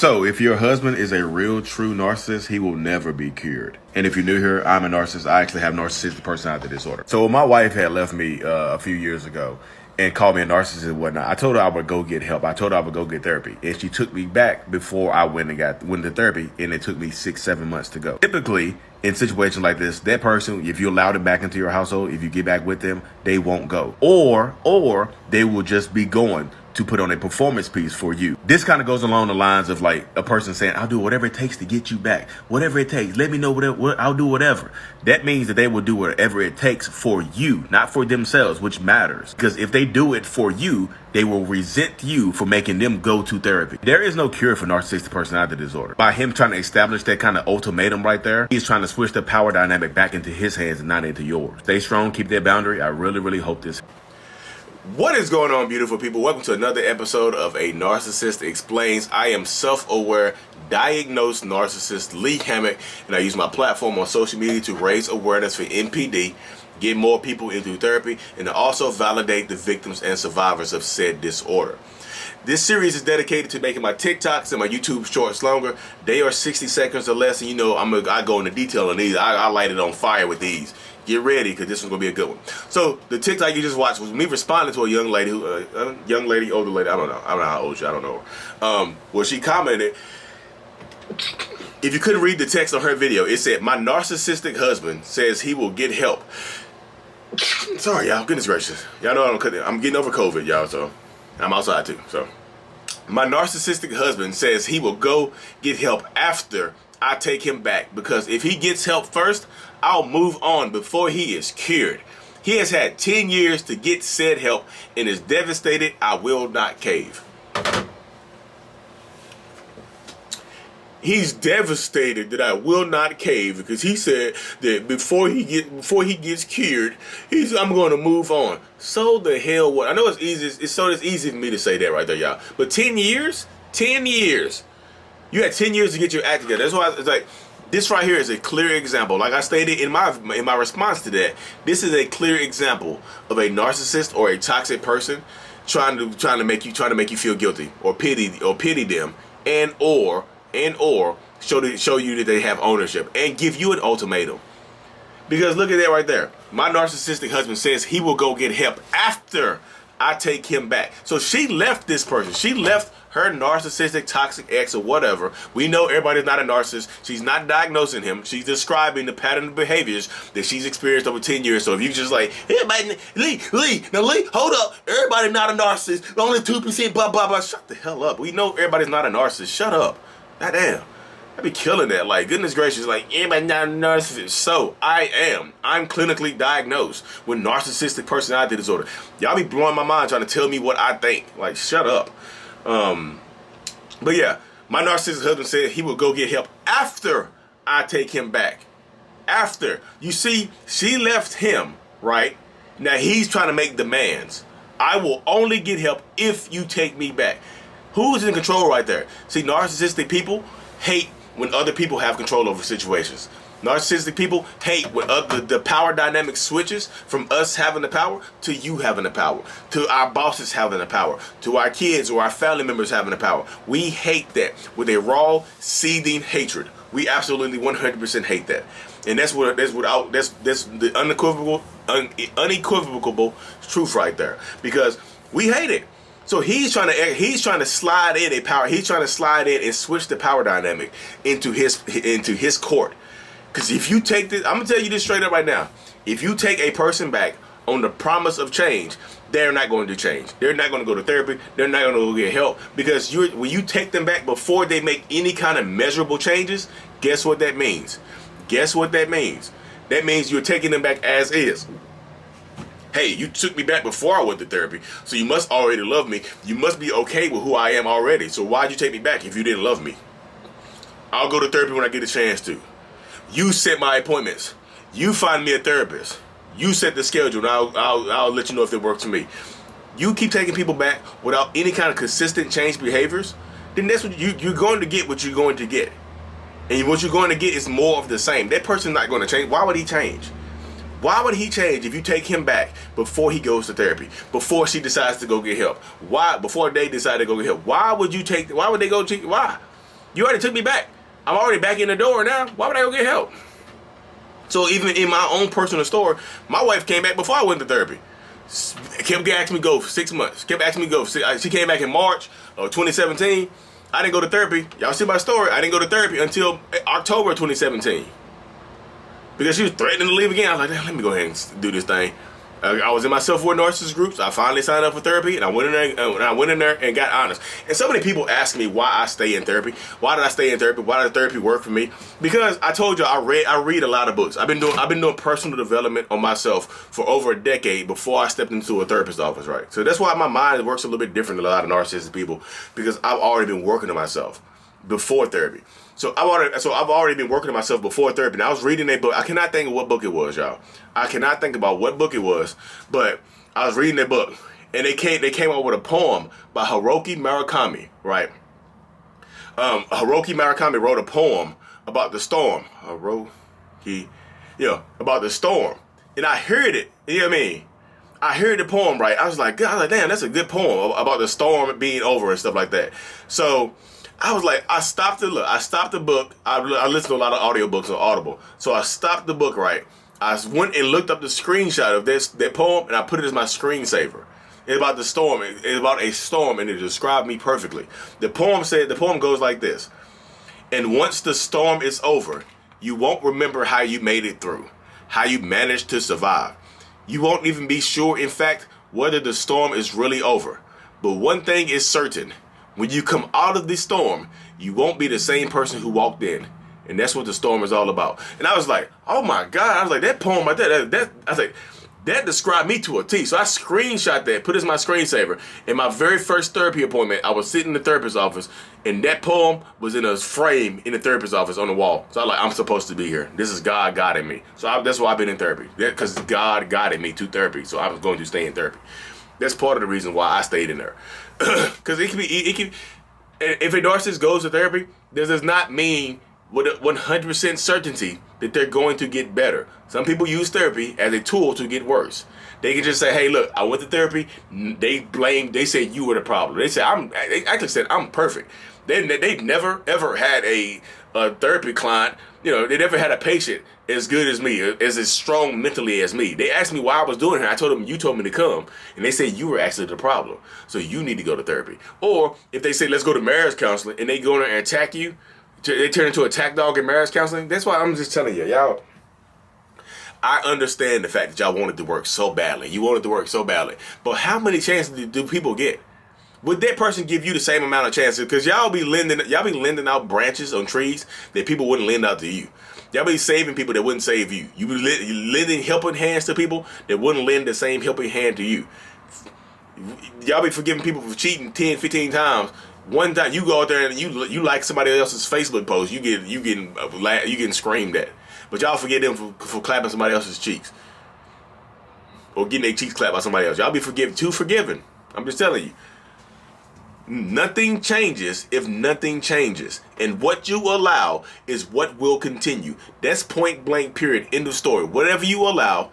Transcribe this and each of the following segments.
So, if your husband is a real, true narcissist, he will never be cured. And if you're new here, I'm a narcissist. I actually have narcissistic personality disorder. So, my wife had left me a few years ago and called me a narcissist and whatnot. I told her I would go get help. I told her I would go get therapy. And she took me back before I went to therapy, and it took me 6-7 months to go. Typically, in situations like this, that person, if you allow them back into your household, if you get back with them, they won't go. Or they will just be going to put on a performance piece for you. This kind of goes along the lines of like a person saying, I'll do whatever it takes to get you back. Whatever it takes. Let me know whatever, I'll do whatever. That means that they will do whatever it takes for you, not for themselves, which matters. Because if they do it for you, they will resent you for making them go to therapy. There is no cure for narcissistic personality disorder. By him trying to establish that kind of ultimatum right there, he's trying to switch the power dynamic back into his hands and not into yours. Stay strong, keep that boundary. I really, really hope this. What is going on, beautiful people? Welcome to another episode of A Narcissist Explains. I am self-aware, diagnosed narcissist Lee Hammock, and I use my platform on social media to raise awareness for NPD, get more people into therapy, and to also validate the victims and survivors of said disorder. This series is dedicated to making my TikToks and my YouTube shorts longer. They are 60 seconds or less, and you know I go into detail on these. I light it on fire with these. Get ready, because this one's gonna be a good one. So the TikTok you just watched was me responding to a young lady, older lady. I don't know how old she. I don't know. Where she commented, if you couldn't read the text on her video, it said, "My narcissistic husband says he will get help." Sorry, y'all. Goodness gracious, y'all know I'm getting over COVID, y'all. So I'm outside too. So my narcissistic husband says he will go get help after I take him back, because if he gets help first, I'll move on before he is cured. He has had 10 years to get said help and is devastated. I will not cave. He's devastated that I will not cave because he said that before he gets cured, I'm going to move on. So the hell what? I know it's easy. It's easy for me to say that right there, y'all. But 10 years, 10 years. You had 10 years to get your act together. That's why it's like, this right here is a clear example. Like I stated in my response to that, this is a clear example of a narcissist or a toxic person trying to make you feel guilty or pity them, and or show you that they have ownership and give you an ultimatum. Because look at that right there. My narcissistic husband says he will go get help after I take him back. So she left this person. She left her narcissistic, toxic ex or whatever. We know everybody's not a narcissist. She's not diagnosing him. She's describing the pattern of behaviors that she's experienced over 10 years. So if you just like, everybody, Lee, hold up. Everybody not a narcissist. Only 2%, blah, blah, blah. Shut the hell up. We know everybody's not a narcissist. Shut up. Goddamn. I'd be killing that. Like, goodness gracious, like, everybody not a narcissist. So, I am. I'm clinically diagnosed with narcissistic personality disorder. Y'all be blowing my mind trying to tell me what I think. Like, shut up. But yeah, my narcissistic husband said he will go get help after I take him back. After. You see, she left him, right? Now, he's trying to make demands. I will only get help if you take me back. Who's in control right there? See, narcissistic people hate when other people have control over situations. Narcissistic people hate when the power dynamic switches from us having the power to you having the power, to our bosses having the power, to our kids or our family members having the power. We hate that with a raw, seething hatred. We absolutely 100% hate that, and that's the unequivocal truth right there, because we hate it. So he's trying to slide in a power. He's trying to slide in and switch the power dynamic into his court. Because if you take this, I'm gonna tell you this straight up right now. If you take a person back on the promise of change, they're not going to change. They're not going to go to therapy. They're not going to go get help, because when you take them back before they make any kind of measurable changes, guess what that means? Guess what that means? That means you're taking them back as is. Hey, you took me back before I went to therapy, so you must already love me. You must be okay with who I am already. So why'd you take me back if you didn't love me? I'll go to therapy when I get a chance to. You set my appointments. You find me a therapist. You set the schedule, and I'll let you know if it works for me. You keep taking people back without any kind of consistent change behaviors, then that's what you're going to get. What you're going to get, and what you're going to get is more of the same. That person's not going to change. Why would he change? Why would he change if you take him back before he goes to therapy, before she decides to go get help? Why? Before they decide to go get help? Why would they go? Why? You already took me back. I'm already back in the door now. Why would I go get help? So even in my own personal story, my wife came back before I went to therapy. Kept asking me to go for 6 months. Kept asking me to go. She came back in March of 2017. I didn't go to therapy. Y'all see my story. I didn't go to therapy until October 2017. Because she was threatening to leave again. I was like, let me go ahead and do this thing. I was in my self-aware narcissist groups. I finally signed up for therapy, and I went in there and got honest. And so many people ask me why I stay in therapy. Why did I stay in therapy? Why did therapy work for me? Because I told you I read a lot of books. I've been doing personal development on myself for over a decade before I stepped into a therapist's office, right? So that's why my mind works a little bit different than a lot of narcissistic people, because I've already been working on myself before therapy. So I've already been working on myself before therapy. And I was reading a book. I cannot think of what book it was, y'all. I cannot think about what book it was, but I was reading that book, and they came up with a poem by Haruki Murakami, right? Haruki Murakami wrote a poem about the storm. About the storm. And I heard it. You know what I mean? I heard the poem, right? I was like, God, damn, that's a good poem about the storm being over and stuff like that. So I was like, I stopped the book. I listened to a lot of audiobooks on Audible. So I stopped the book, right? I went and looked up the screenshot of that poem, and I put it as my screensaver. It's about the storm. It's about a storm, and it described me perfectly. The poem goes like this. And once the storm is over, you won't remember how you made it through, how you managed to survive. You won't even be sure, in fact, whether the storm is really over. But one thing is certain. When you come out of the storm, you won't be the same person who walked in. And that's what the storm is all about. And I was like, oh my God. I was like, that poem right there, I was like, that described me to a T. So I screenshot that, put it as my screensaver. In my very first therapy appointment, I was sitting in the therapist's office, and that poem was in a frame in the therapist's office on the wall. So I was like, I'm supposed to be here. This is God guiding me. So that's why I've been in therapy. Because God guided me to therapy. So I was going to stay in therapy. That's part of the reason why I stayed in there. Because if a narcissist goes to therapy, this does not mean with 100% certainty that they're going to get better. Some people use therapy as a tool to get worse. They can just say, hey, look, I went to therapy. They say you were the problem. They actually said I'm perfect. They never, ever had a therapy client. They never had a patient as good as me, as strong mentally as me. They asked me why I was doing it. I told them, you told me to come. And they said, you were actually the problem. So you need to go to therapy. Or if they say, let's go to marriage counseling, and they go in there and attack you, they turn into a attack dog in marriage counseling. That's why I'm just telling you, y'all, I understand the fact that y'all wanted to work so badly. You wanted to work so badly. But how many chances do people get? Would that person give you the same amount of chances? Because y'all be lending out branches on trees that people wouldn't lend out to you. Y'all be saving people that wouldn't save you. You be lending helping hands to people that wouldn't lend the same helping hand to you. Y'all be forgiving people for cheating 10, 15 times. One time you go out there and you like somebody else's Facebook post, you getting screamed at. But y'all forget them for clapping somebody else's cheeks. Or getting their cheeks clapped by somebody else. Y'all be too forgiving. I'm just telling you. Nothing changes if nothing changes. And what you allow is what will continue. That's point blank, period. End of story. Whatever you allow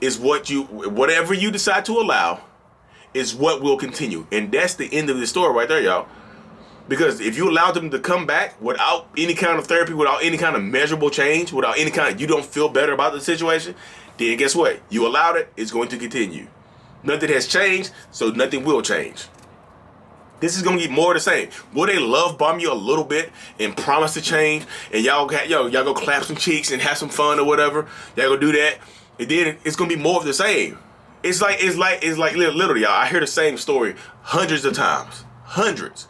is whatever you decide to allow is what will continue. And that's the end of the story right there, y'all. Because if you allow them to come back without any kind of therapy, without any kind of measurable change, without any kind of, you don't feel better about the situation, then guess what? You allowed it, it's going to continue. Nothing has changed, so nothing will change. This is going to get more of the same. Will they love bomb you a little bit and promise to change, and y'all go clap some cheeks and have some fun or whatever? Y'all go do that, and then it's going to be more of the same. It's like literally, y'all. I hear the same story hundreds of times. Hundreds.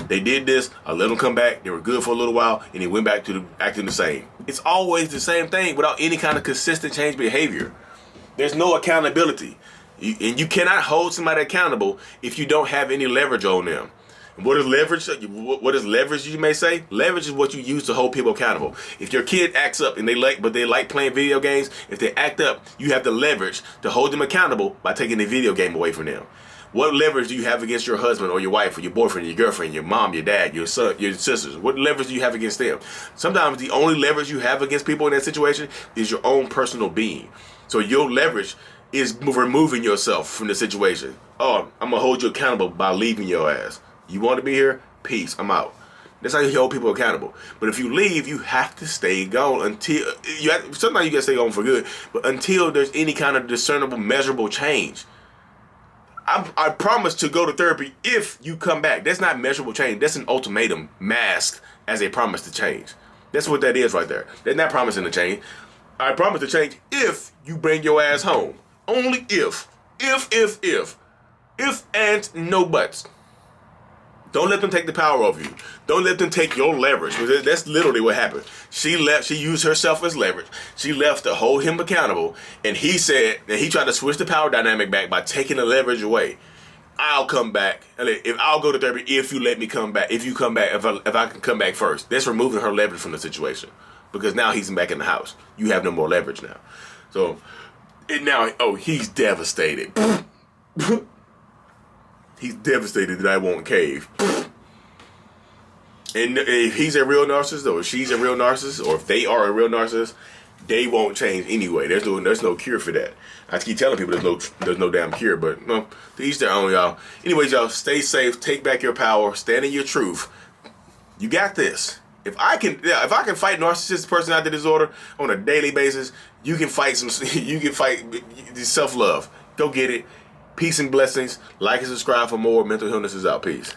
They did this. I let them come back. They were good for a little while, and they went back to acting the same. It's always the same thing without any kind of consistent change behavior. There's no accountability. And you cannot hold somebody accountable if you don't have any leverage on them. And what is leverage? What is leverage, you may say? Leverage is what you use to hold people accountable. If your kid acts up and they like playing video games, if they act up, you have the leverage to hold them accountable by taking the video game away from them. What leverage do you have against your husband or your wife or your boyfriend, your girlfriend, your mom, your dad, your son, your sisters? What leverage do you have against them? Sometimes the only leverage you have against people in that situation is your own personal being. So your leverage is removing yourself from the situation. Oh, I'm going to hold you accountable by leaving your ass. You want to be here? Peace. I'm out. That's how you hold people accountable. But if you leave, you have to stay gone until sometimes you gotta stay gone for good, but until there's any kind of discernible, measurable change. I promise to go to therapy if you come back. That's not measurable change. That's an ultimatum masked as a promise to change. That's what that is right there. They're not promising to change. I promise to change if you bring your ass home. Only if. If and no buts. Don't let them take the power over you. Don't let them take your leverage. That's literally what happened. She left. She used herself as leverage. She left to hold him accountable. And he said that he tried to switch the power dynamic back by taking the leverage away. I'll come back. If I'll go to therapy, if you let me come back. If you come back, if I can come back first. That's removing her leverage from the situation. Because now he's back in the house. You have no more leverage now. So, and now, he's devastated. He's devastated that I won't cave. And if he's a real narcissist, or if she's a real narcissist, or if they are a real narcissist, they won't change anyway. There's no cure for that. I keep telling people there's no damn cure, but no, to each their own, y'all. Anyways, y'all, stay safe, take back your power, stand in your truth. You got this. If I can fight narcissistic personality disorder on a daily basis, you can fight self-love. Go get it. Peace and blessings. Like and subscribe for more. Mental Illness is out. Peace.